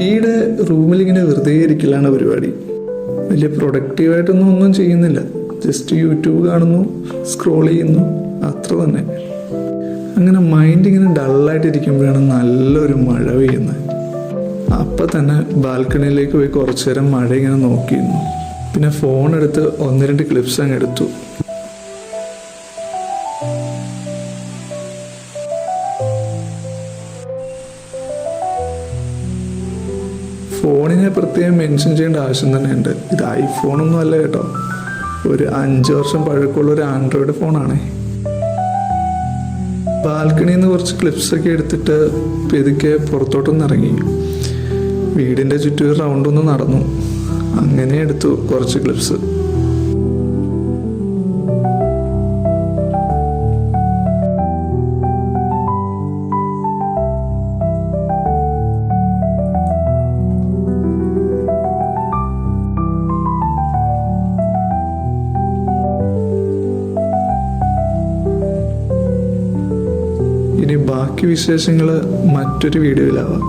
ഈയിടെ റൂമിലിങ്ങനെ വെറുതെ ഇരിക്കലാണ് പരിപാടി. വലിയ പ്രൊഡക്റ്റീവായിട്ടൊന്നും ഒന്നും ചെയ്യുന്നില്ല. ജസ്റ്റ് യൂട്യൂബ് കാണുന്നു, സ്ക്രോൾ ചെയ്യുന്നു, അത്ര തന്നെ. അങ്ങനെ മൈൻഡ് ഇങ്ങനെ ഡള്ളായിട്ട് ഇരിക്കുമ്പോഴാണ് നല്ലൊരു മഴ പെയ്യുന്നത്. അപ്പം തന്നെ ബാൽക്കണിയിലേക്ക് പോയി കുറച്ചു നേരം മഴ ഇങ്ങനെ നോക്കിയിരുന്നു. പിന്നെ ഫോൺ എടുത്ത് 1-2 ക്ലിപ്സ് അങ്ങ് എടുത്തു. ഫോണിനെ പ്രത്യേകം മെൻഷൻ ചെയ്യേണ്ട ആവശ്യം തന്നെയുണ്ട്. ഇത് ഐഫോണൊന്നും അല്ല കേട്ടോ, ഒരു 5 വർഷം പഴക്കമുള്ള ഒരു ആൻഡ്രോയിഡ് ഫോണാണേ. ബാൽക്കണിയിൽ നിന്ന് കുറച്ച് ക്ലിപ്സൊക്കെ എടുത്തിട്ട് പെതുക്കെ പുറത്തോട്ടൊന്ന് ഇറങ്ങി. വീടിൻ്റെ ചുറ്റും റൗണ്ടൊന്ന് നടന്നു. അങ്ങനെ എടുത്തു കുറച്ച് ക്ലിപ്സ്. ഇനി ബാക്കി വിശേഷങ്ങൾ മറ്റൊരു വീഡിയോയിലാവാം.